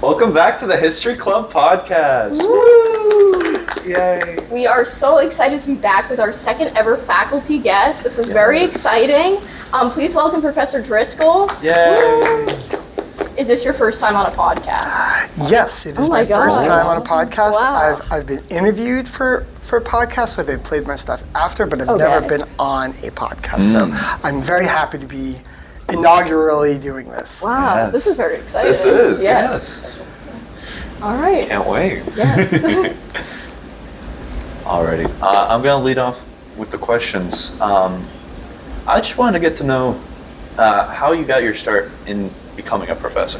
Welcome back to the History Club podcast. Woo! Yay. We are so excited to be back with our second ever faculty guest. This is very exciting. Please welcome Professor Driscoll. Yay. Woo! Is this your first time on a podcast? Yes, it is my first time on a podcast. I've been interviewed for podcasts where they've played my stuff after, but I've never been on a podcast. So I'm very happy to be inaugurally doing this. Wow, this is very exciting. This is, yes. All right. Can't wait. Yes. Alrighty. I'm going to lead off with the questions. I just wanted to get to know how you got your start in becoming a professor.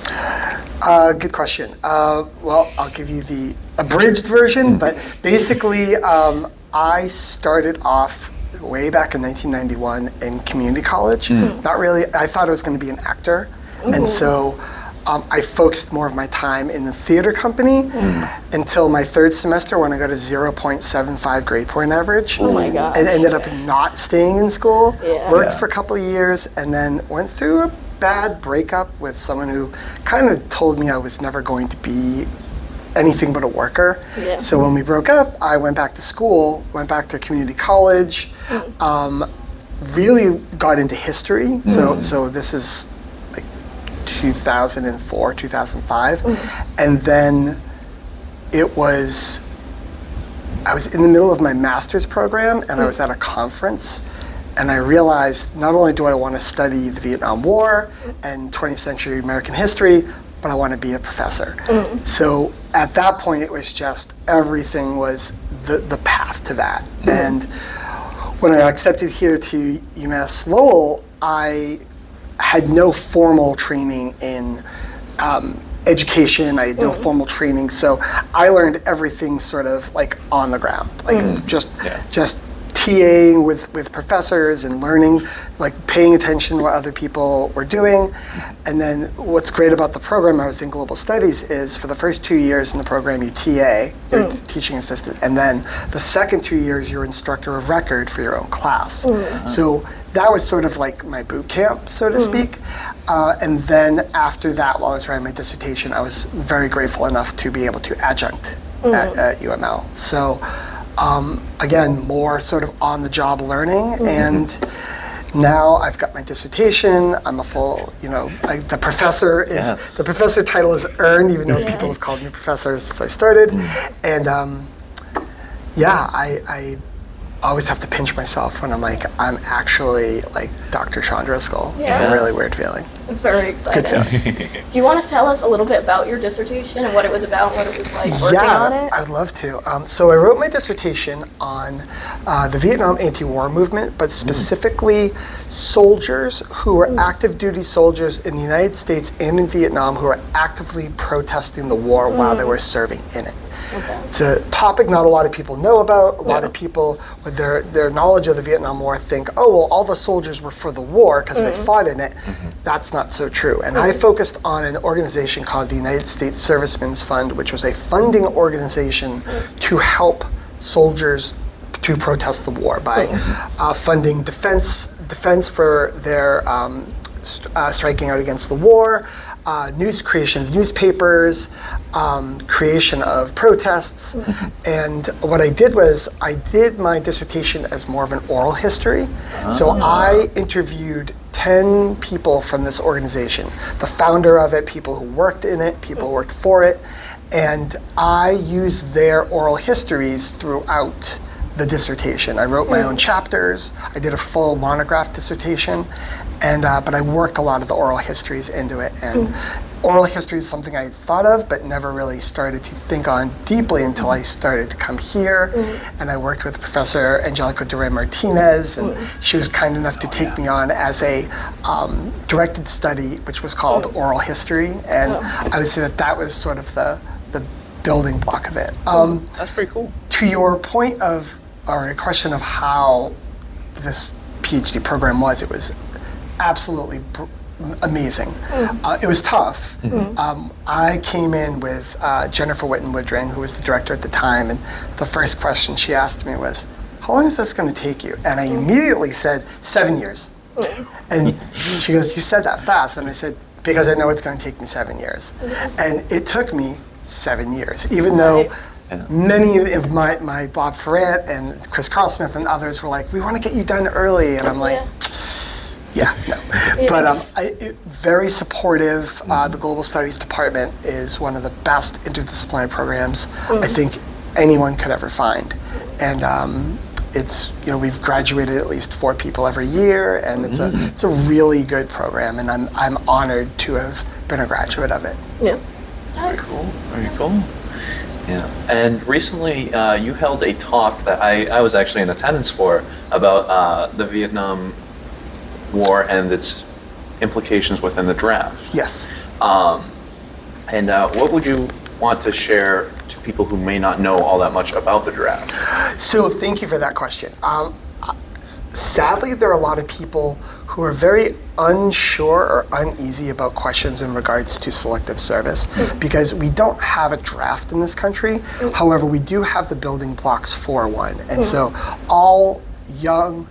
Good question. Well, I'll give you the abridged version, but basically I started off way back in 1991 in community college. Not really, I thought I was going to be an actor, and so I focused more of my time in the theater company until my third semester when I got a 0.75 grade point average. Oh my gosh. And ended up not staying in school. Yeah. Worked for a couple of years and then went through a bad breakup with someone who kind of told me I was never going to be anything but a worker. Yeah. So when we broke up, I went back to school, went back to community college, really got into history. So this is like 2004, 2005. And then I was in the middle of my master's program and I was at a conference and I realized not only do I want to study the Vietnam War and 20th century American history, but I want to be a professor. So at that point, it was just everything was the path to that. And when I got accepted here to UMass Lowell, I had no formal training in education. I had no formal training, so I learned everything sort of like on the ground, like just TAing with professors and learning, like paying attention to what other people were doing. And then what's great about the program, I was in global studies, is for the first 2 years in the program you TA, you're teaching assistant, and then the second 2 years you're instructor of record for your own class. So that was sort of like my boot camp, so to speak. And then after that, while I was writing my dissertation, I was very grateful enough to be able to adjunct at UML. So again, more sort of on-the-job learning, and now I've got my dissertation. I'm a full, the professor title is earned, even though people have called me professor since I started. And I always have to pinch myself when I'm like, I'm actually like Dr. Sean Driscoll. Yes. It's a really weird feeling. It's very exciting. Good feeling. Do you want to tell us a little bit about your dissertation and what it was about, what it was like working on it? Yeah, I'd love to. So I wrote my dissertation on the Vietnam anti-war movement, but specifically soldiers who were active duty soldiers in the United States and in Vietnam who were actively protesting the war while they were serving in it. It's a topic not a lot of people know about. A lot of people with their knowledge of the Vietnam War think, oh, well, all the soldiers were for the war because they fought in it. That's not so true. And I focused on an organization called the United States Servicemen's Fund, which was a funding organization to help soldiers to protest the war by funding defense for their striking out against the war, creation of newspapers, creation of protests. And what I did was I did my dissertation as more of an oral history. So I interviewed 10 people from this organization, the founder of it, people who worked in it, people who worked for it, and I used their oral histories throughout the dissertation. I wrote my own chapters. I did a full monograph dissertation, and but I worked a lot of the oral histories into it. And oral history is something I had thought of, but never really started to think on deeply until I started to come here. And I worked with Professor Angelica Duran Martinez, and she was kind enough to take me on as a directed study, which was called Oral History. And I would say that was sort of the building block of it. That's pretty cool. To your point or a question of how this PhD program was, it was absolutely amazing. It was tough. I came in with Jennifer Witten-Woodring, who was the director at the time, and the first question she asked me was, how long is this going to take you? And I immediately said, 7 years. And she goes, you said that fast. And I said, because I know it's going to take me 7 years. And it took me 7 years, even though many of my Bob Ferrant and Chris Carlsmith and others were like, we want to get you done early. And I'm like, yeah, no. But very supportive. The Global Studies Department is one of the best interdisciplinary programs I think anyone could ever find. And it's, we've graduated at least 4 people every year, and it's a really good program, and I'm honored to have been a graduate of it. Yeah. Very cool. Very cool. Yeah. And recently, you held a talk that I was actually in attendance for about the Vietnam War and its implications within the draft. Yes. And what would you want to share to people who may not know all that much about the draft? So thank you for that question. Sadly, there are a lot of people who are very unsure or uneasy about questions in regards to selective service because we don't have a draft in this country. However, we do have the building blocks for one. And so all young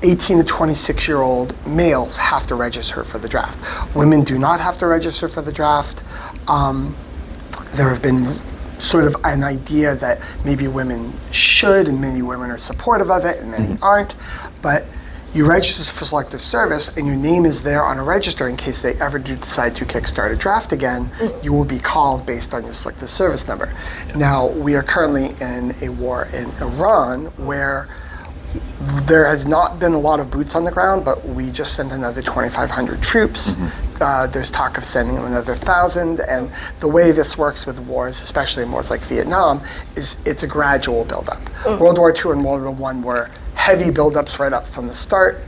18 to 26-year-old males have to register for the draft. Women do not have to register for the draft. There have been sort of an idea that maybe women should, and many women are supportive of it, and many aren't. But you register for selective service, and your name is there on a register in case they ever do decide to kickstart a draft again. You will be called based on your selective service number. Now, we are currently in a war in Iran where there has not been a lot of boots on the ground, but we just sent another 2,500 troops. There's talk of sending another 1,000, and the way this works with wars, especially in wars like Vietnam, is it's a gradual buildup. World War II and World War I were heavy buildups right up from the start.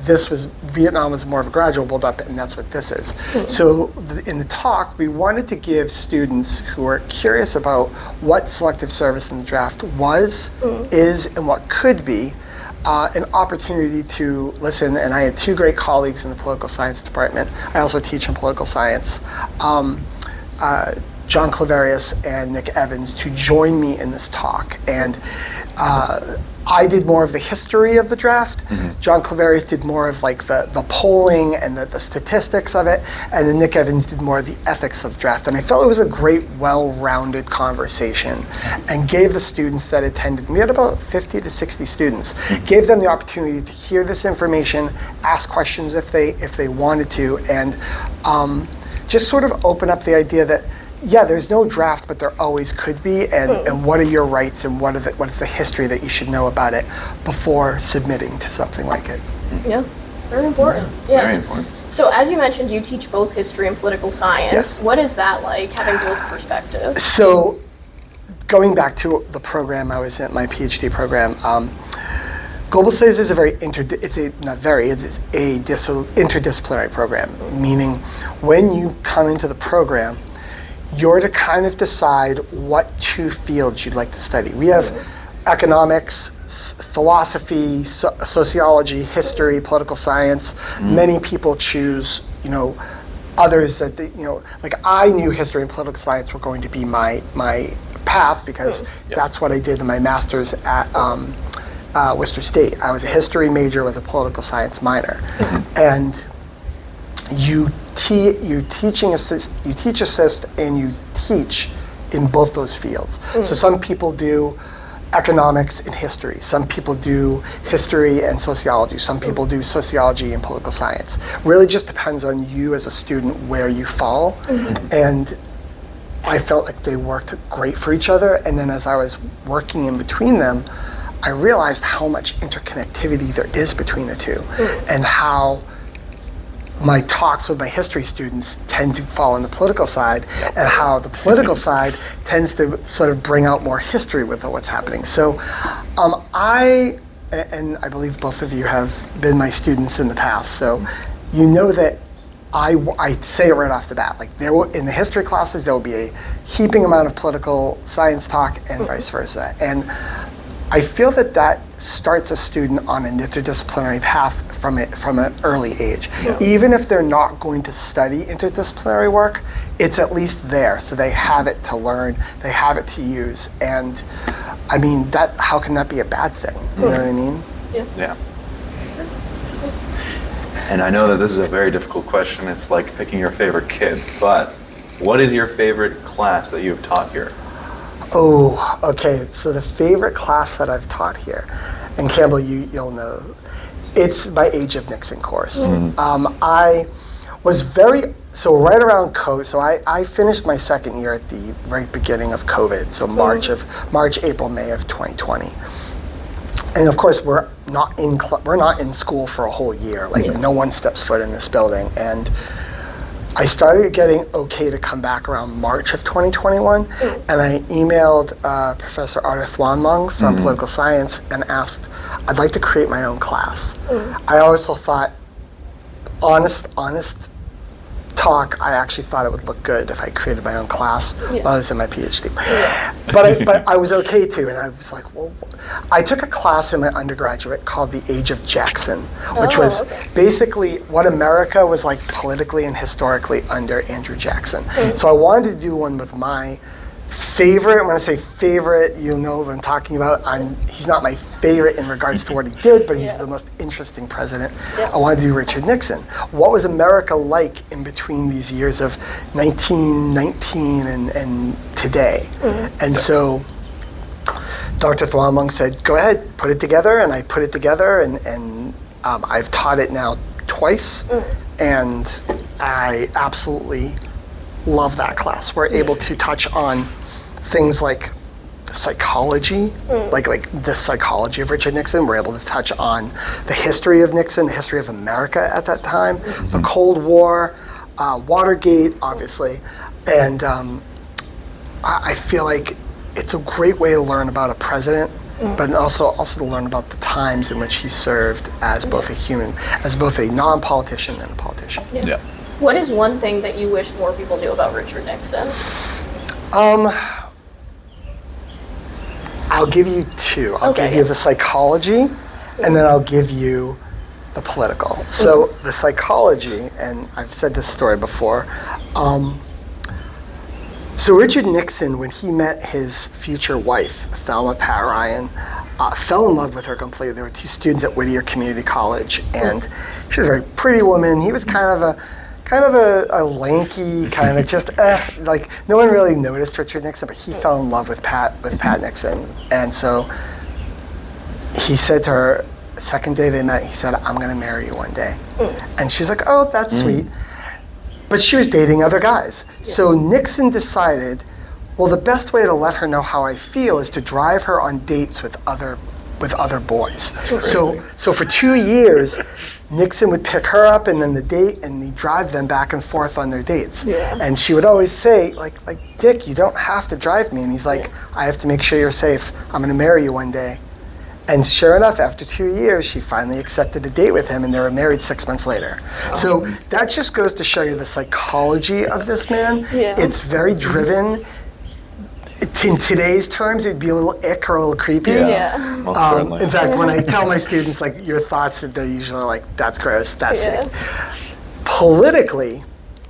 Vietnam was more of a gradual buildup, and that's what this is. So in the talk, we wanted to give students who are curious about what selective service in the draft was, is, and what could be, an opportunity to listen. And I had 2 great colleagues in the political science department. I also teach in political science, John Claverius and Nick Evans, to join me in this talk. And I did more of the history of the draft. John Claverius did more of like the polling and the statistics of it, and then Nick Evans did more of the ethics of the draft. And I felt it was a great, well-rounded conversation, and gave the students that attended, we had about 50 to 60 students, gave them the opportunity to hear this information, ask questions if they wanted to, and just sort of open up the idea that there's no draft, but there always could be, and what are your rights, and what is the history that you should know about it before submitting to something like it. Yeah, very important. Yeah. Very important. So as you mentioned, you teach both history and political science. Yes. What is that like, having both perspectives? So going back to the program I was in, my PhD program, Global Studies is a interdisciplinary program, meaning when you come into the program, you're to kind of decide what 2 fields you'd like to study. We have economics, philosophy, sociology, history, political science. Many people choose, others that like I knew history and political science were going to be my path because that's what I did in my master's at Worcester State. I was a history major with a political science minor, and you teach assist and you teach in both those fields. So some people do economics and history. Some people do history and sociology. Some people do sociology and political science. Really just depends on you as a student where you fall. And I felt like they worked great for each other. And then as I was working in between them, I realized how much interconnectivity there is between the 2, and how my talks with my history students tend to fall on the political side, and how the political side tends to sort of bring out more history with what's happening. So I believe both of you have been my students in the past, so you know that I say it right off the bat, like in the history classes there will be a heaping amount of political science talk and vice versa. And I feel that starts a student on an interdisciplinary path from an early age. Even if they're not going to study interdisciplinary work, it's at least there, so they have it to learn, they have it to use, and I mean, how can that be a bad thing? You know what I mean? Yeah. And I know that this is a very difficult question. It's like picking your favorite kid, but what is your favorite class that you've taught here? Oh, okay. So the favorite class that I've taught here, and Campbell, you'll know, it's my Age of Nixon course. I was so right around COVID, so I finished my second year at the very beginning of COVID, so March, April, May of 2020. And of course, we're not in school for a whole year. Like no one steps foot in this building. And I started getting okay to come back around March of 2021, and I emailed Professor Arthur Thwanmung from political science and asked, I'd like to create my own class. I also thought, honest talk, I actually thought it would look good if I created my own class while I was in my PhD. But I was okay to, and I was like, well, I took a class in my undergraduate called The Age of Jackson, which was basically what America was like politically and historically under Andrew Jackson. So I wanted to do one with my favorite. When I say favorite, you'll know what I'm talking about. He's not my favorite in regards to what he did, but he's the most interesting president. I wanted to do Richard Nixon. What was America like in between these years of 1919 and today? And so Dr. Thwanmung said, go ahead, put it together, and I put it together, and I've taught it now twice, and I absolutely love that class. We're able to touch on things like psychology, like the psychology of Richard Nixon. We're able to touch on the history of Nixon, the history of America at that time, the Cold War, Watergate, obviously, and I feel like it's a great way to learn about a president, but also to learn about the times in which he served as both a non-politician and a politician. What is one thing that you wish more people knew about Richard Nixon? I'll give you two. I'll give you the psychology, and then I'll give you the political. So the psychology, and I've said this story before. So Richard Nixon, when he met his future wife, Thelma Pat Ryan, fell in love with her completely. There were two students at Whittier Community College, and she was a very pretty woman. He was kind of a lanky, kind of just like no one really noticed Richard Nixon, but he fell in love with Pat Nixon, and so he said to her, the second day they met, he said, "I'm going to marry you one day," and she's like, "Oh, that's sweet," but she was dating other guys. So Nixon decided, well, the best way to let her know how I feel is to drive her on dates with other boys. So for 2 years, Nixon would pick her up and then the date, and he'd drive them back and forth on their dates. And she would always say, like, Dick, you don't have to drive me. And he's like, I have to make sure you're safe. I'm going to marry you one day. And sure enough, after 2 years, she finally accepted a date with him, and they were married 6 months later. So that just goes to show you the psychology of this man. It's very driven. In today's terms, it'd be a little ick or a little creepy. In fact, when I tell my students, like, your thoughts, they're usually like, that's gross, that's sick. Politically,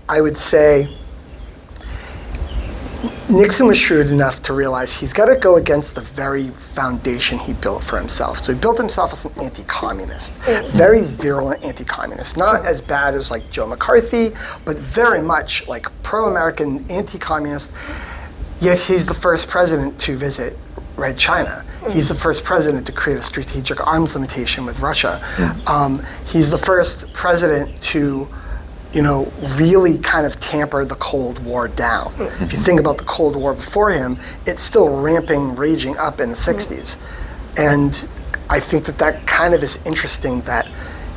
I would say Nixon was shrewd enough to realize he's got to go against the very foundation he built for himself. So he built himself as an anti-communist, very virulent anti-communist. Not as bad as like Joe McCarthy, but very much like pro-American anti-communist. Yet he's the first president to visit Red China. He's the first president to create a strategic arms limitation with Russia. He's the first president to, really kind of tamper the Cold War down. If you think about the Cold War before him, it's still raging up in the 60s. And I think that kind of is interesting that,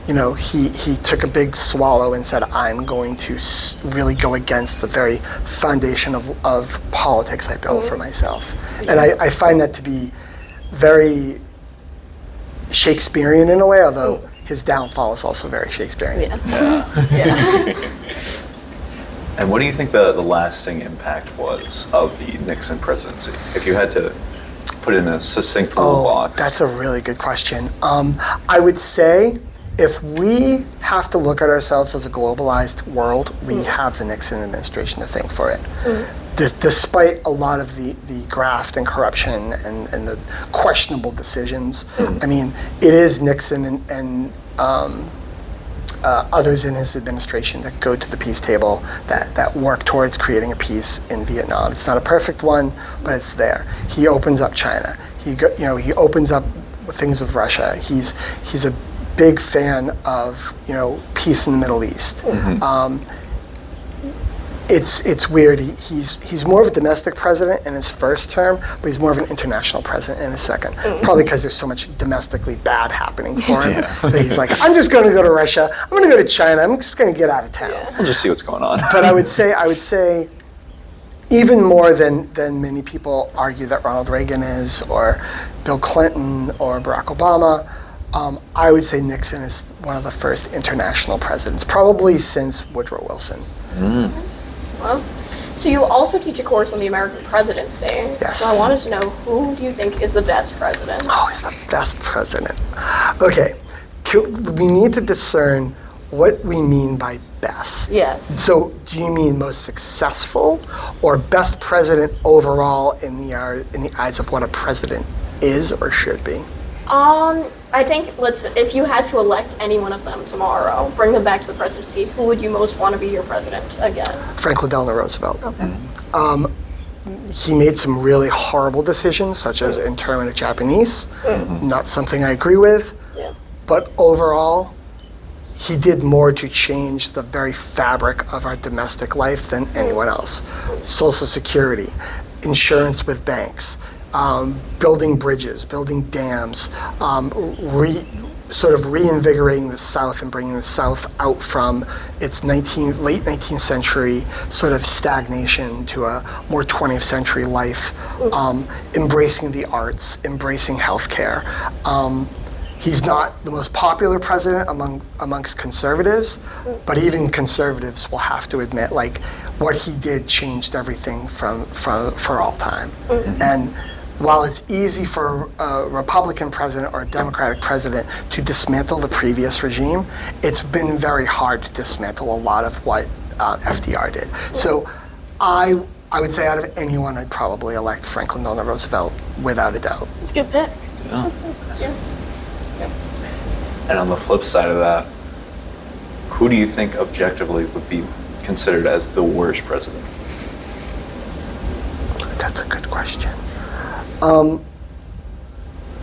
he took a big swallow and said, I'm going to really go against the very foundation of politics I built for myself. And I find that to be very Shakespearean in a way, although his downfall is also very Shakespearean. And what do you think the lasting impact was of the Nixon presidency? If you had to put it in a succinct little box. That's a really good question. I would say if we have to look at ourselves as a globalized world, we have the Nixon administration to thank for it. Despite a lot of the graft and corruption and the questionable decisions, I mean, it is Nixon and others in his administration that go to the peace table that work towards creating a peace in Vietnam. It's not a perfect one, but it's there. He opens up China. He opens up things with Russia. He's a big fan of peace in the Middle East. It's weird. He's more of a domestic president in his first term, but he's more of an international president in his second. Probably because there's so much domestically bad happening for him. That he's like, I'm just going to go to Russia. I'm going to go to China. I'm just going to get out of town. We'll just see what's going on. But I would say, even more than many people argue that Ronald Reagan is, or Bill Clinton, or Barack Obama, I would say Nixon is one of the first international presidents, probably since Woodrow Wilson. Well, so you also teach a course on the American presidency. Yes. So I wanted to know, who do you think is the best president? Oh, he's the best president. Okay, we need to discern what we mean by best. Yes. So do you mean most successful, or best president overall in the eyes of what a president is or should be? I think if you had to elect any one of them tomorrow, bring them back to the presidency, who would you most want to be your president again? Franklin Delano Roosevelt. Okay. He made some really horrible decisions, such as internment of Japanese. Not something I agree with. Yeah. But overall, he did more to change the very fabric of our domestic life than anyone else. Social Security, insurance with banks, building bridges, building dams, sort of reinvigorating the South and bringing the South out from its late 19th century sort of stagnation to a more 20th century life, embracing the arts, embracing healthcare. He's not the most popular president amongst conservatives, but even conservatives will have to admit, like, what he did changed everything for all time. And while it's easy for a Republican president or a Democratic president to dismantle the previous regime, it's been very hard to dismantle a lot of what FDR did. So I would say out of anyone, I'd probably elect Franklin Delano Roosevelt without a doubt. It's a good pick. Yeah. And on the flip side of that, who do you think objectively would be considered as the worst president? That's a good question.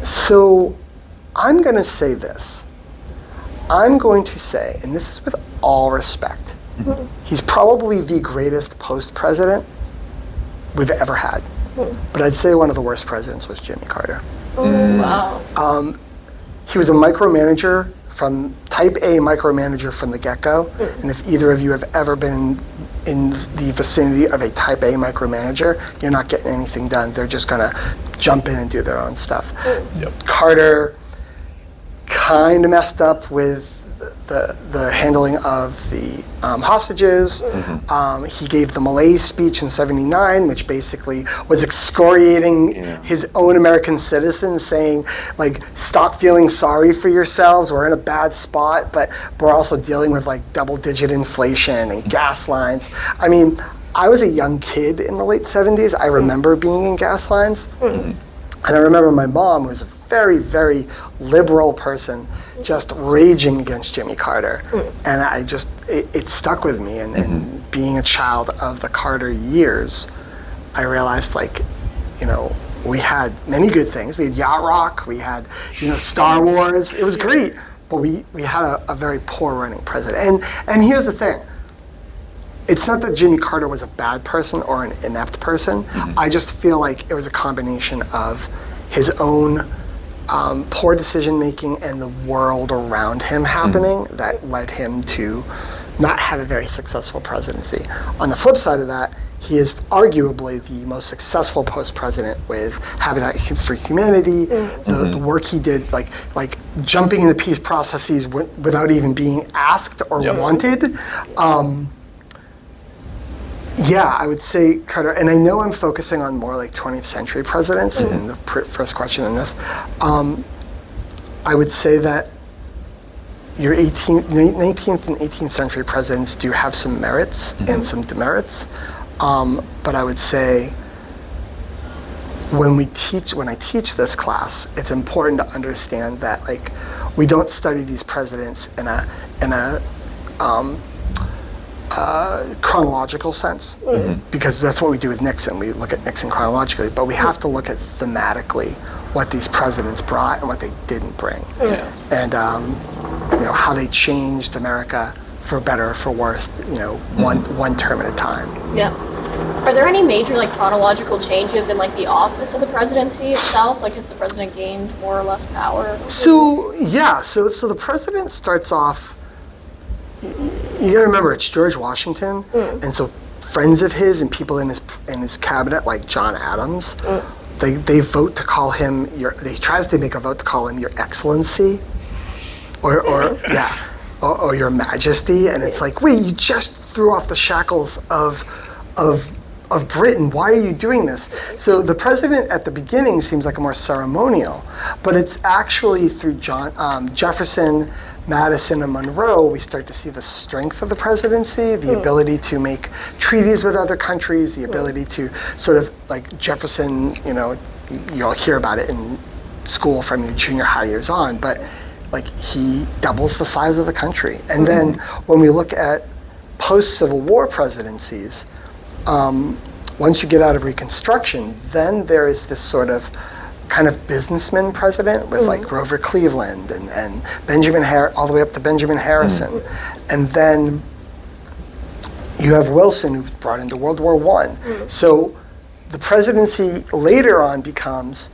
So I'm going to say this. I'm going to say, and this is with all respect, he's probably the greatest post-president we've ever had. But I'd say one of the worst presidents was Jimmy Carter. Wow. He was a micromanager, type A micromanager from the get-go. And if either of you have ever been in the vicinity of a type A micromanager, you're not getting anything done. They're just going to jump in and do their own stuff. Carter kind of messed up with the handling of the hostages. He gave the Malaise speech in '79, which basically was excoriating his own American citizens, saying, like, stop feeling sorry for yourselves. We're in a bad spot, but we're also dealing with like double-digit inflation and gas lines. I mean, I was a young kid in the late '70s. I remember being in gas lines. And I remember my mom, who was a very, very liberal person, just raging against Jimmy Carter. And it stuck with me. And being a child of the Carter years, I realized, like, we had many good things. We had Yacht Rock, we had, Star Wars. It was great. But we had a very poor running president. And here's the thing. It's not that Jimmy Carter was a bad person or an inept person. I just feel like it was a combination of his own poor decision making and the world around him happening that led him to not have a very successful presidency. On the flip side of that, he is arguably the most successful post-president with Habitat for Humanity, the work he did, like jumping into peace processes without even being asked or wanted. Yeah, I would say Carter, and I know I'm focusing on more like 20th century presidents in the first question in this. I would say that your 19th and 18th century presidents do have some merits and some demerits, but I would say when I teach this class, it's important to understand that, like, we don't study these presidents in a chronological sense, because that's what we do with Nixon. We look at Nixon chronologically, but we have to look at thematically what these presidents brought and what they didn't bring, and how they changed America for better or for worse. One term at a time. Yeah. Are there any major chronological changes in the office of the presidency itself? Has the president gained more or less power? So the president starts off. You got to remember, it's George Washington, and so friends of his and people in his cabinet, like John Adams, they vote to call him They tries to make a vote to call him Your Excellency, or Your Majesty, and it's like, wait, you just threw off the shackles of Britain. Why are you doing this? So the president at the beginning seems like a more ceremonial, but it's actually through Jefferson, Madison, and Monroe, we start to see the strength of the presidency, the ability to make treaties with other countries, the ability to sort of, like Jefferson, you'll hear about it in school from your junior high years on, but he doubles the size of the country. And then when we look at post-Civil War presidencies, once you get out of Reconstruction, then there is this sort of kind of businessman president with Grover Cleveland and Benjamin all the way up to Benjamin Harrison. And then you have Wilson, who's brought into World War I. So the presidency later on becomes,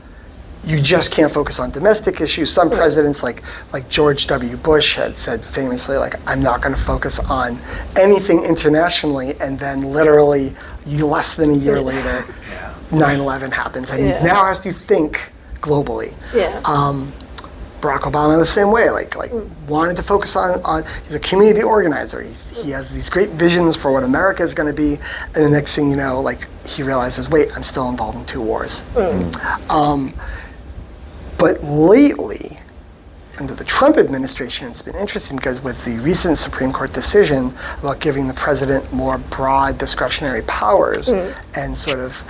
you just can't focus on domestic issues. Some presidents like George W. Bush had said famously, I'm not going to focus on anything internationally, and then literally less than a year later, 9/11 happens, and he now has to think globally. Barack Obama the same way, wanted to focus on he's a community organizer. He has these great visions for what America is going to be, and the next thing you know, he realizes, wait, I'm still involved in 2 wars. But lately, under the Trump administration, it's been interesting because with the recent Supreme Court decision about giving the president more broad discretionary powers and sort of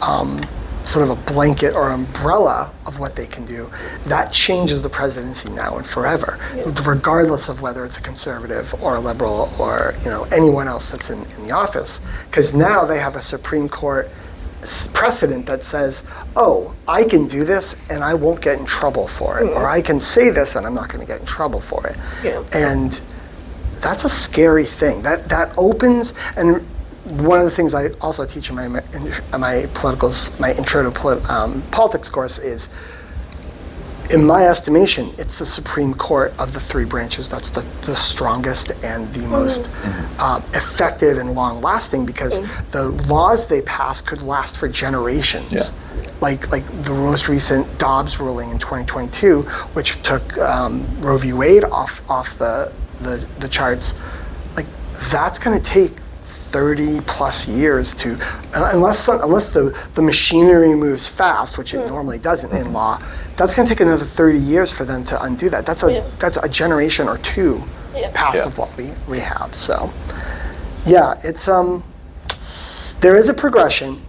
a blanket or umbrella of what they can do, that changes the presidency now and forever, regardless of whether it's a conservative or a liberal or anyone else that's in the office. Because now they have a Supreme Court precedent that says, oh, I can do this and I won't get in trouble for it, or I can say this and I'm not going to get in trouble for it. And that's a scary thing. That opens, and one of the things I also teach in my intro to politics course is, in my estimation, it's the Supreme Court of the 3 branches that's the strongest and the most effective and long-lasting, because the laws they pass could last for generations. Like the most recent Dobbs ruling in 2022, which took Roe v. Wade off the charts. That's going to take 30 plus years to, unless the machinery moves fast, which it normally doesn't in law. That's going to take another 30 years for them to undo that. That's a generation or 2 past of what we have. So, it's there is a progression,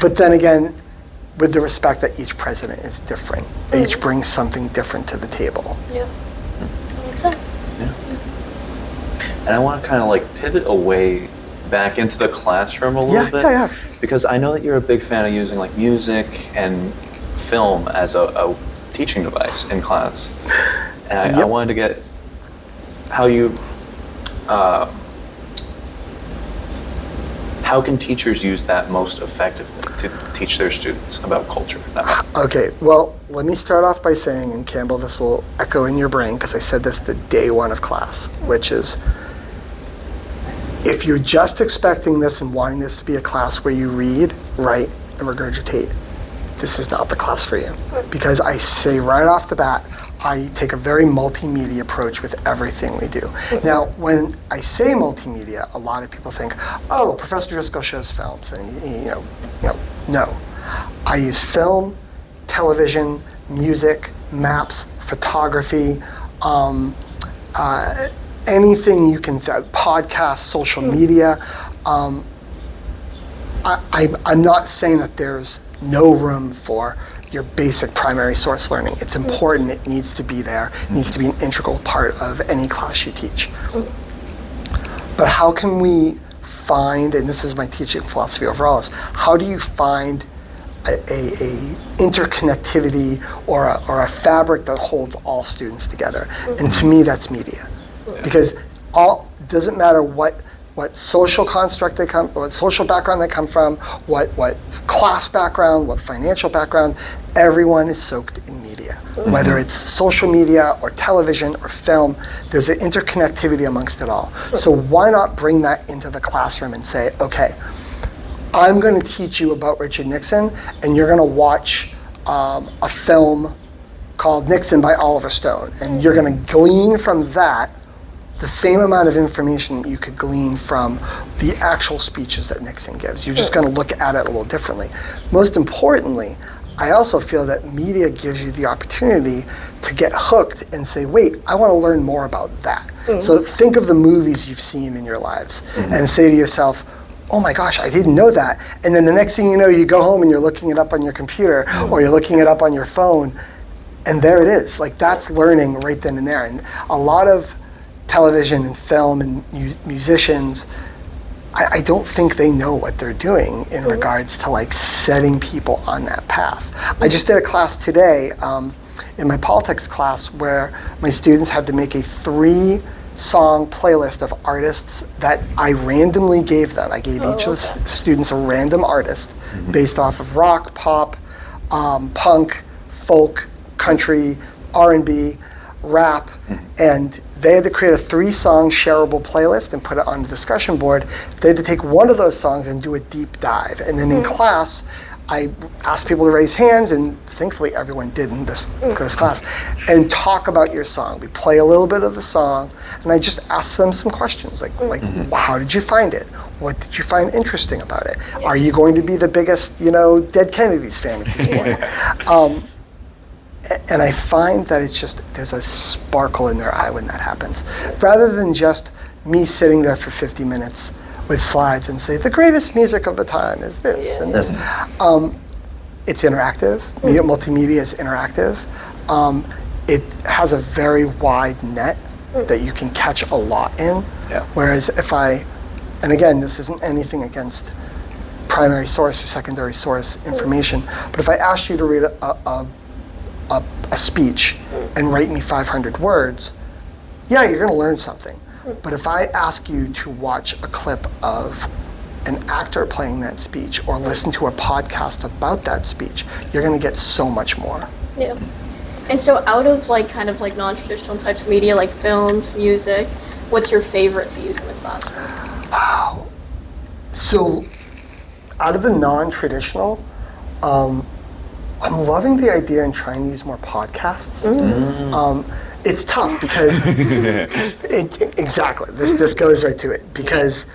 but then again, with the respect that each president is different, they each bring something different to the table. That makes sense. And I want to kind of pivot away back into the classroom a little bit, because I know that you're a big fan of using music and film as a teaching device in class, and I wanted to get how can teachers use that most effectively to teach their students about culture? Okay, well, let me start off by saying, and Campbell, this will echo in your brain because I said this the day 1 of class, which is, if you're just expecting this and wanting this to be a class where you read, write, and regurgitate, this is not the class for you. Because I say right off the bat, I take a very multimedia approach with everything we do. Now, when I say multimedia, a lot of people think, oh, Professor Driscoll shows films, and no. I use film, television, music, maps, photography, anything you can, podcasts, social media. I'm not saying that there's no room for your basic primary source learning. It's important, it needs to be there, it needs to be an integral part of any class you teach. But how can we find, and this is my teaching philosophy overall, is how do you find a interconnectivity or a fabric that holds all students together? And to me, that's media. Because doesn't matter what social construct what social background they come from, what class background, what financial background, everyone is soaked in media. Whether it's social media or television or film, there's an interconnectivity amongst it all. So why not bring that into the classroom and say, okay, I'm going to teach you about Richard Nixon, and you're going to watch a film called Nixon by Oliver Stone, and you're going to glean from that the same amount of information you could glean from the actual speeches that Nixon gives. You're just going to look at it a little differently. Most importantly, I also feel that media gives you the opportunity to get hooked and say, wait, I want to learn more about that. So think of the movies you've seen in your lives and say to yourself, oh my gosh, I didn't know that. And then the next thing you know, you go home and you're looking it up on your computer or you're looking it up on your phone, and there it is. Like, that's learning right then and there. And a lot of television and film and musicians, I don't think they know what they're doing in regards to like setting people on that path. I just did a class today in my politics class where my students had to make a 3-song playlist of artists that I randomly gave them. I gave each of the students a random artist based off of rock, pop, punk, folk, country, R&B, rap, and they had to create a 3-song shareable playlist and put it on the discussion board. They had to take one of those songs and do a deep dive. And then in class, I asked people to raise hands, and thankfully everyone did in this class, and talk about your song. We play a little bit of the song, and I just asked them some questions, like how did you find it? What did you find interesting about it? Are you going to be the biggest, Dead Kennedys fan at this point? And I find that it's just, there's a sparkle in their eye when that happens. Rather than just me sitting there for 50 minutes with slides and say, the greatest music of the time is this and this. It's interactive. Multimedia is interactive. It has a very wide net that you can catch a lot in. Whereas and again, this isn't anything against primary source or secondary source information, but if I asked you to read a speech and write me 500 words, yeah, you're going to learn something. But if I ask you to watch a clip of an actor playing that speech or listen to a podcast about that speech, you're going to get so much more. Yeah. And so out of kind of non-traditional types of media like films, music, what's your favorite to use in the classroom? Wow. So out of the non-traditional, I'm loving the idea and trying to use more podcasts. It's tough because exactly, this goes right to it, because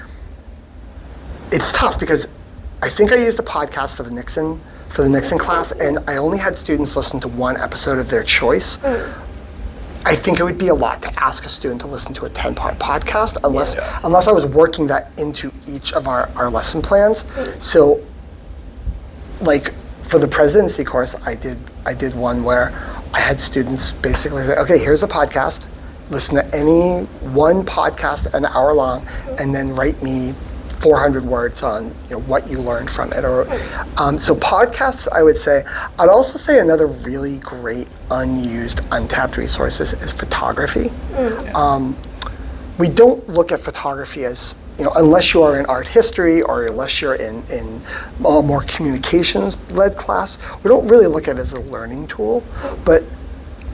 it's tough because I think I used a podcast for the Nixon class, and I only had students listen to one episode of their choice. I think it would be a lot to ask a student to listen to a 10-part podcast unless I was working that into each of our lesson plans. So for the presidency course, I did one where I had students basically say, okay, here's a podcast, listen to any one podcast an hour long, and then write me 400 words on what you learned from it. Or so podcasts, I would say. I'd also say another really great unused, untapped resource is photography. We don't look at photography as, unless you are in art history or unless you're in a more communications-led class, we don't really look at it as a learning tool. But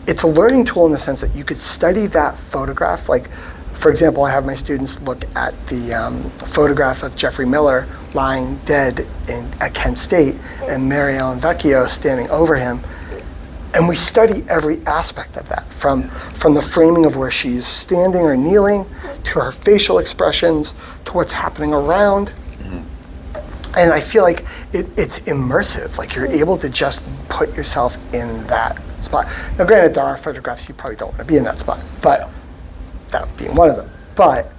it's a learning tool in the sense that you could study that photograph. Like, for example, I have my students look at the photograph of Jeffrey Miller lying dead at Kent State and Mary Ellen Vecchio standing over him. And we study every aspect of that, from the framing of where she's standing or kneeling, to her facial expressions, to what's happening around. And I feel like it's immersive. Like, you're able to just put yourself in that spot. Now, granted, there are photographs you probably don't want to be in that spot, but that being one of them. But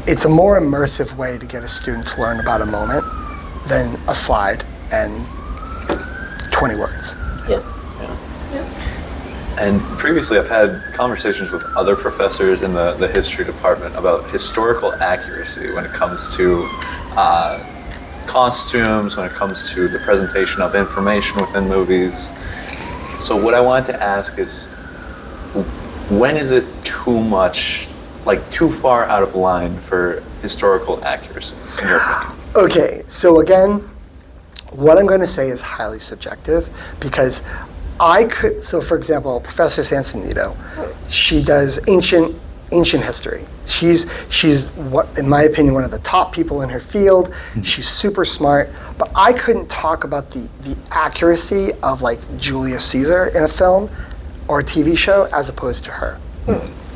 it's a more immersive way to get a student to learn about a moment than a slide and 20 words. Yeah. And previously, I've had conversations with other professors in the history department about historical accuracy when it comes to costumes, when it comes to the presentation of information within movies. So what I wanted to ask is, when is it too much, like too far out of line for historical accuracy, in your opinion? Okay, so again, what I'm going to say is highly subjective because so for example, Professor Sansonito, she does ancient history. She's what, in my opinion, one of the top people in her field. She's super smart, but I couldn't talk about the accuracy of like Julius Caesar in a film or a TV show as opposed to her.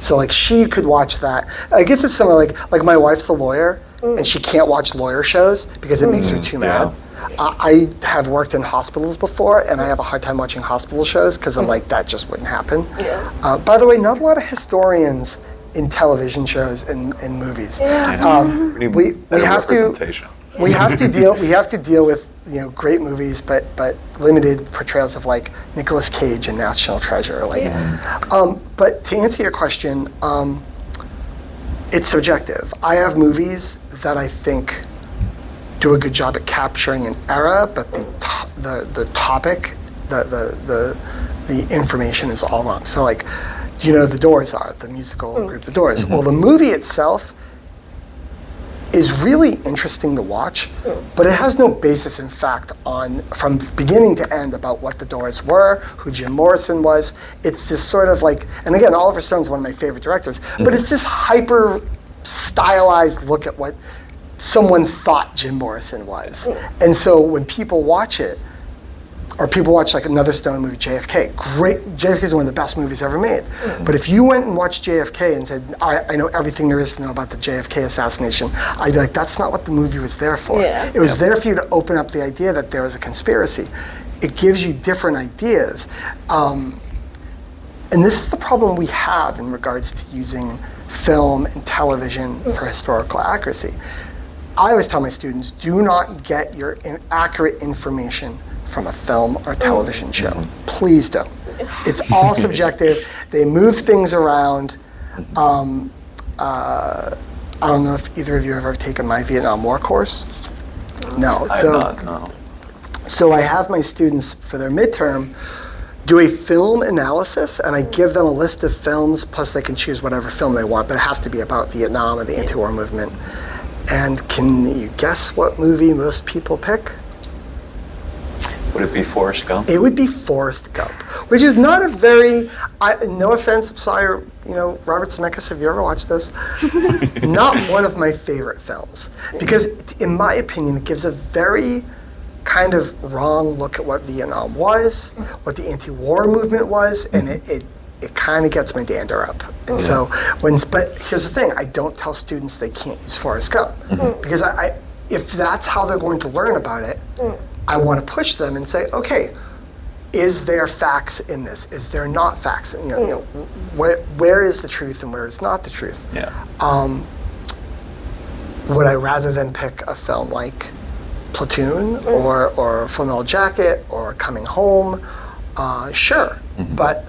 So like she could watch that. I guess it's something like my wife's a lawyer and she can't watch lawyer shows because it makes her too mad. I have worked in hospitals before, and I have a hard time watching hospital shows because I'm like, that just wouldn't happen. Yeah. By the way, not a lot of historians in television shows and movies. We have to deal with great movies, but limited portrayals of like Nicolas Cage in National Treasure. But to answer your question, it's subjective. I have movies that I think do a good job at capturing an era, but the topic, the information is all wrong. So like, the Doors are the musical group, the Doors. Well, the movie itself is really interesting to watch, but it has no basis in fact from beginning to end about what the Doors were, who Jim Morrison was. It's this sort of like, and again, Oliver Stone's one of my favorite directors, but it's this hyper stylized look at what someone thought Jim Morrison was. And so when people watch it, or people watch like another Stone movie, JFK, great, JFK is one of the best movies ever made. But if you went and watched JFK and said, I know everything there is to know about the JFK assassination, I'd be like, that's not what the movie was there for. Yeah. It was there for you to open up the idea that there was a conspiracy. It gives you different ideas. And this is the problem we have in regards to using film and television for historical accuracy. I always tell my students, do not get your accurate information from a film or television show. Please don't. It's all subjective. They move things around. I don't know if either of you have ever taken my Vietnam War course. No. I have not, no. So I have my students for their midterm do a film analysis, and I give them a list of films, plus they can choose whatever film they want, but it has to be about Vietnam or the anti-war movement. And can you guess what movie most people pick? Would it be Forrest Gump? It would be Forrest Gump, which is not a very, no offense, sorry, Robert Zemeckis, have you ever watched this? Not one of my favorite films, because in my opinion, it gives a very kind of wrong look at what Vietnam was, what the anti-war movement was, and it kind of gets my dander up. And so, but here's the thing, I don't tell students they can't use Forrest Gump, because if that's how they're going to learn about it, I want to push them and say, okay, is there facts in this? Is there not facts? Where is the truth and where is not the truth? Yeah. Would I rather than pick a film like Platoon or Full Metal Jacket or Coming Home? Sure, but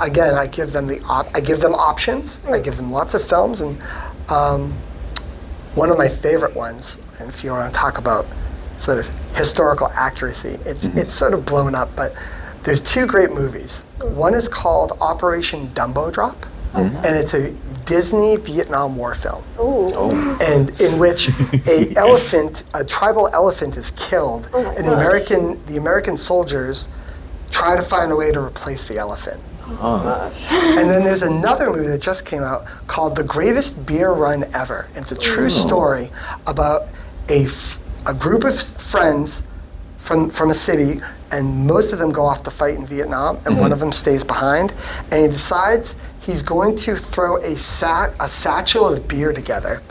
again, I give them options. I give them lots of films, and one of my favorite ones, and if you want to talk about sort of historical accuracy, it's sort of blown up, but there's two great movies. One is called Operation Dumbo Drop, and it's a Disney Vietnam War film, and in which a tribal elephant is killed, and the American soldiers try to find a way to replace the elephant. And then there's another movie that just came out called The Greatest Beer Run Ever. And it's a true story about a group of friends from a city, and most of them go off to fight in Vietnam, and one of them stays behind, and he decides he's going to throw a satchel of beer together,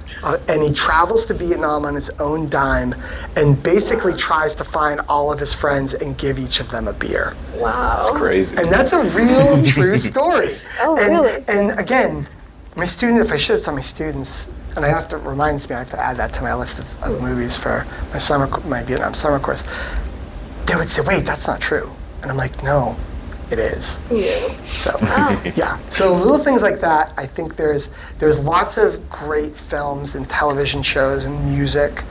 and he travels to Vietnam on his own dime and basically tries to find all of his friends and give each of them a beer. Wow. That's crazy. And that's a real true story. Really? And again, if I should have told my students, and reminds me, I have to add that to my list of movies for my Vietnam summer course. they would say, wait, that's not true. And I'm like, no, it is. Yeah. So, Wow. yeah. So little things like that, I think there's lots of great films and television shows and music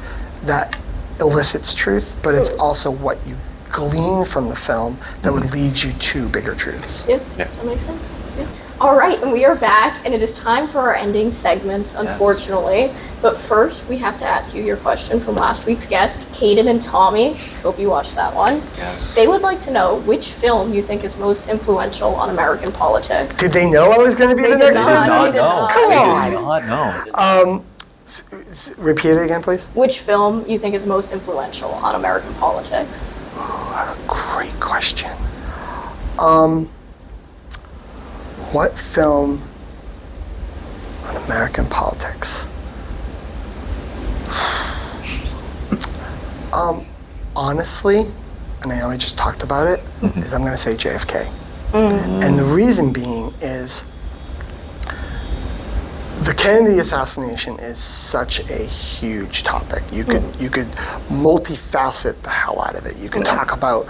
that elicits truth, but it's also what you glean from the film that would lead you to bigger truths. Yeah, that makes sense. Yeah. All right, and we are back, and it is time for our ending segments, unfortunately. But first, we have to ask you your question from last week's guest, Caden and Tommy. Hope you watched that one. Yes. They would like to know which film you think is most influential on American politics. Did they know I was going to be the did next not. They did person? not They did know. not. Come They on. did not know. Repeat it again, please. Which film you think is most influential on American politics? Great question. What film on American politics? Honestly, and I know I just talked about it, is I'm going to say JFK. And the reason being is the Kennedy assassination is such a huge topic. You could multifacet the hell out of it. You could talk about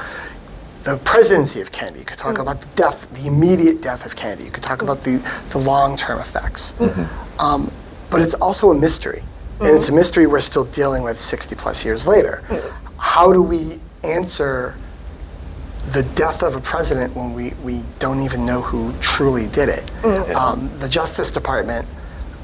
the presidency of Kennedy. You could talk about the death, the immediate death of Kennedy. You could talk about the long-term effects. But it's also a mystery. And it's a mystery we're still dealing with 60 plus years later. How do we answer the death of a president when we don't even know who truly did it? The Justice Department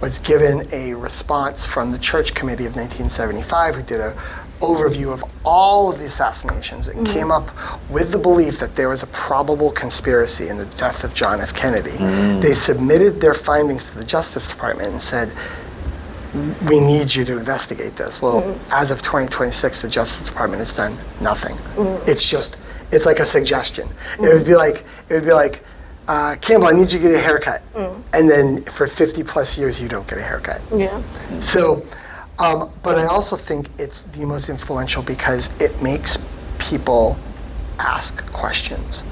was given a response from the Church Committee of 1975, who did an overview of all of the assassinations and came up with the belief that there was a probable conspiracy in the death of John F. Kennedy. They submitted their findings to the Justice Department and said, we need you to investigate this. Well, as of 2026, the Justice Department has done nothing. It's like a suggestion. It would be like, Campbell, I need you to get a haircut. And then for 50 plus years, you don't get a haircut. Yeah. So, but I also think it's the most influential because it makes people ask questions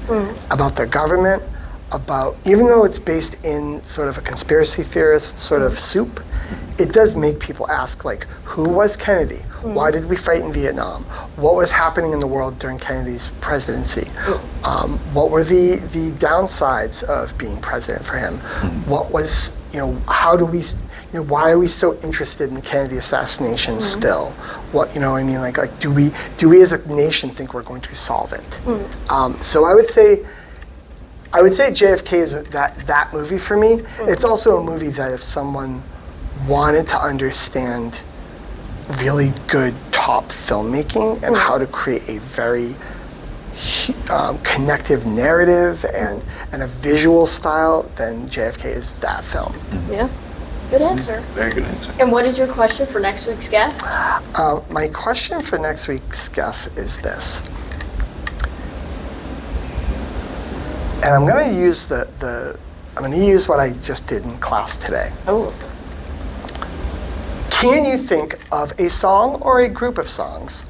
about their government, about, even though it's based in sort of a conspiracy theorist sort of soup, it does make people ask, like, who was Kennedy? Why did we fight in Vietnam? What was happening in the world during Kennedy's presidency? What were the downsides of being president for him? What was, how do we, why are we so interested in the Kennedy assassination still? What, I mean, like, do we as a nation think we're going to solve it? So I would say JFK is that movie for me. It's also a movie that if someone wanted to understand really good top filmmaking and how to create a very connective narrative and a visual style, then JFK is that film. Yeah. Good answer. Very good answer. And what is your question for next week's guest? My question for next week's guest is this. And I'm going to use use what I just did in class today. Oh. Can you think of a song or a group of songs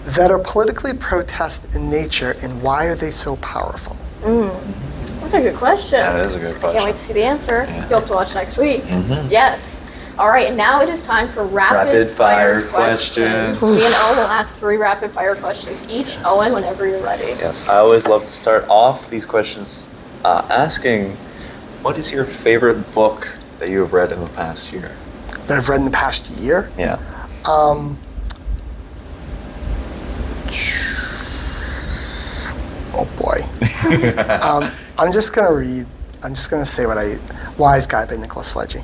that are politically protest in nature, and why are they so powerful? That's a good question. That is a good question. Can't wait to see the answer. Yeah. You'll have to watch next week. Yes. All right, and now it is time for rapid fire questions. Me and Owen will ask 3 rapid fire questions each. Owen, whenever you're ready. Yes, I always love to start off these questions asking, what is your favorite book that you have read in the past year? That I've read in the past year? Yeah. Oh boy. I'm just going to say Wise Guy by Nicholas Fledging.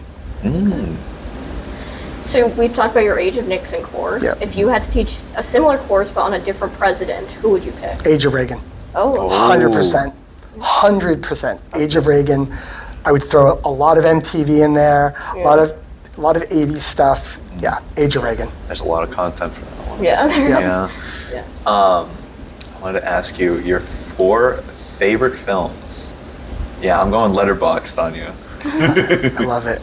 So we've talked about your Age of Nixon course. Yep. If you had to teach a similar course but on a different president, who would you pick? Age of Reagan. Oh. 100%. 100%. Age of Reagan. I would throw a lot of MTV in there, a lot of 80s stuff. Yeah, Age of Reagan. There's a lot of content for that one. Yeah, there Yeah. is. Yeah. I wanted to ask you your 4 favorite films. Yeah, I'm going Letterboxd on you. I love it.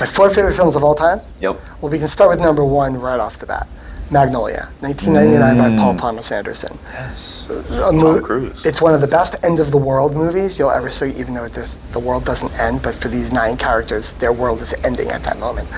My 4 favorite films of all time? Yep. Well, we can start with number 1 right off the bat. Magnolia, 1999 by Paul Thomas Anderson. Yes. Tom Cruise. It's one of the best end of the world movies you'll ever see, even though the world doesn't end, but for these 9 characters, their world is ending at that moment.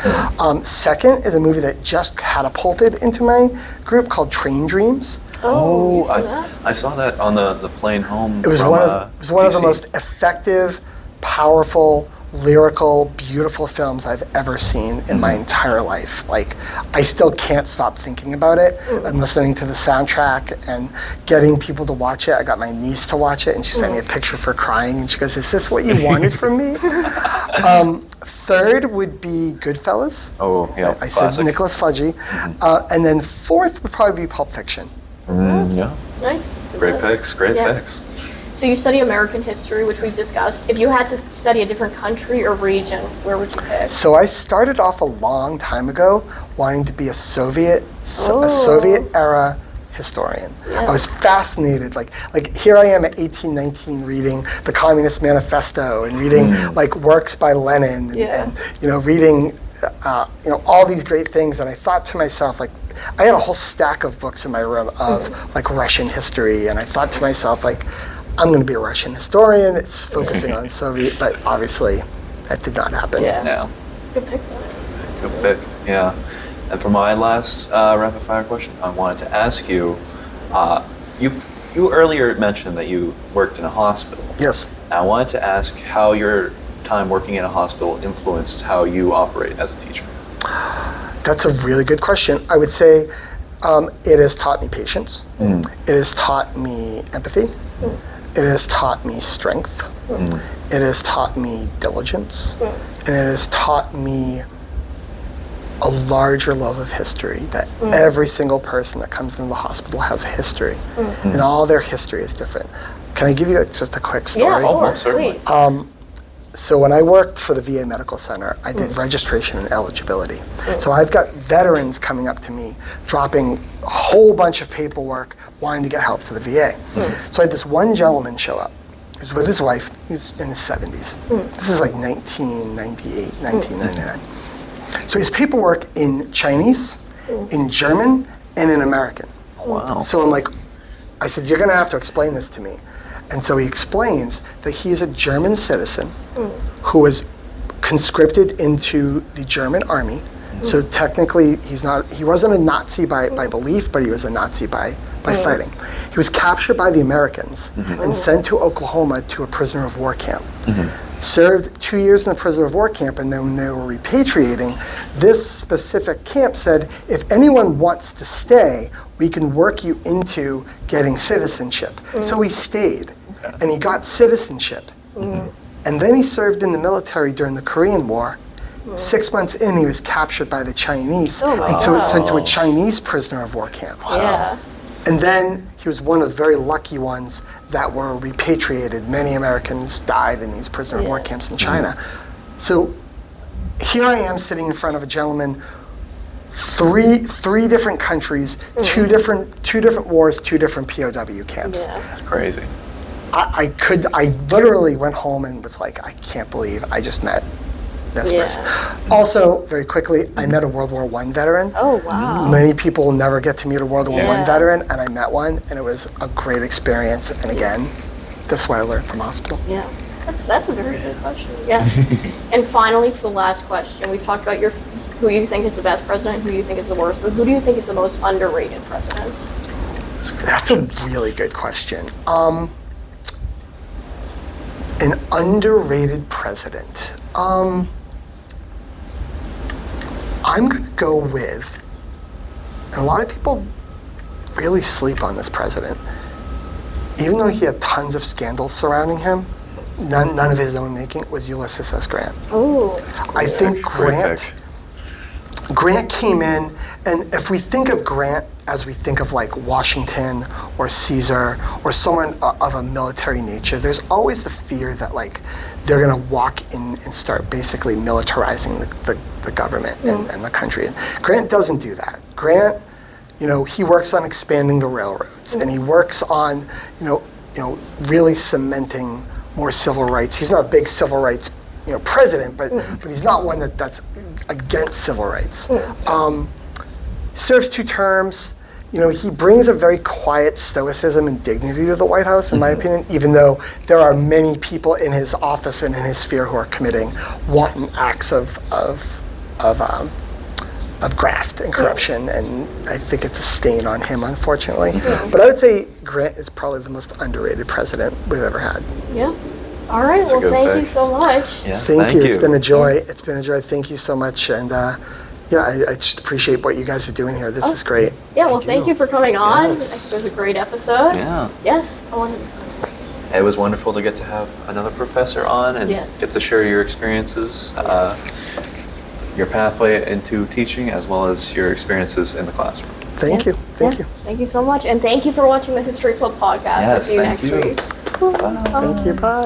Second is a movie that just catapulted into my group called Train Dreams. Oh, you saw that? I saw that on the plane home. It was from, it was one of the DC. most effective, powerful, lyrical, beautiful films I've ever seen in my entire life. Like, I still can't stop thinking about it and listening to the soundtrack and getting people to watch it. I got my niece to watch it, and she sent me a picture of her crying, and she goes, "Is this what you wanted from me?" Third would be Goodfellas. Oh, yeah, I classic. said Nicholas Fudgy. And then fourth would probably be Pulp Fiction. Yeah, Nice. great picks, great Yeah. picks. So you study American history, which we've discussed. If you had to study a different country or region, where would you pick? So I started off a long time ago wanting to be a Soviet era historian. Yeah. I was fascinated. Like here I am at 18, 19 reading the Communist Manifesto and reading like works by Lenin and reading all these great things. And I thought to myself, like, I had a whole stack of books in my room of like Russian history, and I thought to myself, like, I'm going to be a Russian historian. It's focusing on Soviet, but obviously that did not happen. Yeah, Good pick. good pick. Yeah, and for my last rapid fire question, I wanted to ask you. You earlier mentioned that you worked in a hospital. Yes. I wanted to ask how your time working in a hospital influenced how you operate as a teacher. That's a really good question. I would say it has taught me patience. It has taught me empathy. It has taught me strength. It has taught me diligence. And it has taught me a larger love of history, that every single person that comes into the hospital has a history. And all their history is different. Can I give you just a quick story? Yeah, of Oh, course, certainly. please. So when I worked for the VA Medical Center, I did registration and eligibility. So I've got veterans coming up to me, dropping a whole bunch of paperwork, wanting to get help for the VA. So I had this one gentleman show up. He was with his wife. He was in his 70s. This is like 1998, 1999. So his paperwork in Chinese, in German, and in American. Wow. So I said, you're going to have to explain this to me. And so he explains that he is a German citizen who was conscripted into the German army. So technically, he wasn't a Nazi by belief, but he was a Nazi by fighting. He was captured by the Americans and sent to Oklahoma to a prisoner of war camp. Served 2 years in a prisoner of war camp, and then when they were repatriating, this specific camp said, if anyone wants to stay, we can work you into getting citizenship. So he stayed, and he got citizenship. And then he served in the military during the Korean War. 6 months in, he was captured by the Chinese Oh my and God. sent to a Chinese prisoner of war camp. Yeah. And then he was one of the very lucky ones that were repatriated. Many Americans died in these prisoner of war camps in China. So here I am sitting in front of a gentleman, three different countries, two different wars, two different POW camps. Yeah. That's crazy. I literally went home and was like, I can't believe I just met this Yeah. person. Also, very quickly, I met a World War I veteran. Oh, wow. Many people never get to meet a World War I Yeah. veteran, and I met one, and it was a great experience. And again, this is what I learned from hospital. Yeah. That's a very good question. Yes. And finally, for the last question, we've talked about who you think is the best president, who you think is the worst, but who do you think is the most underrated president? That's a really good question. An underrated president. I'm going to go with, and a lot of people really sleep on this president. Even though he had tons of scandals surrounding him, none of his own making, was Ulysses S. Grant. Oh. I think Great pick. Grant came in, and if we think of Grant as we think of like Washington or Caesar or someone of a military nature, there's always the fear that like they're going to walk in and start basically militarizing the government and the country. And Grant doesn't do that. Grant, he works on expanding the railroads, and he works on, really cementing more civil rights. He's not a big civil rights, president, but he's not one that's against civil rights. Serves 2 terms. He brings a very quiet stoicism and dignity to the White House, in my opinion, even though there are many people in his office and in his sphere who are committing wanton acts of graft and corruption, and I think it's a stain on him, unfortunately. But I would say Grant is probably the most underrated president we've ever had. Yeah. All right. That's a Well, good thank pick. you so much. Yes, Thank you. It's been a joy. Yes. It's been a joy. Thank you so much. And yeah, I just appreciate what you guys are doing here. This is great. Yeah. Well, thank you for coming on. Yes. I think it was a great episode. Yeah. Yes. I wanted. It was wonderful to get to have another professor on and Yes. get to share your experiences, your pathway into teaching, as well as your experiences in the classroom. Thank you. Thank you. Thank you so much, and thank you for watching the History Club podcast. I'll Yes, see you thank next you. week. Thank you. Bye.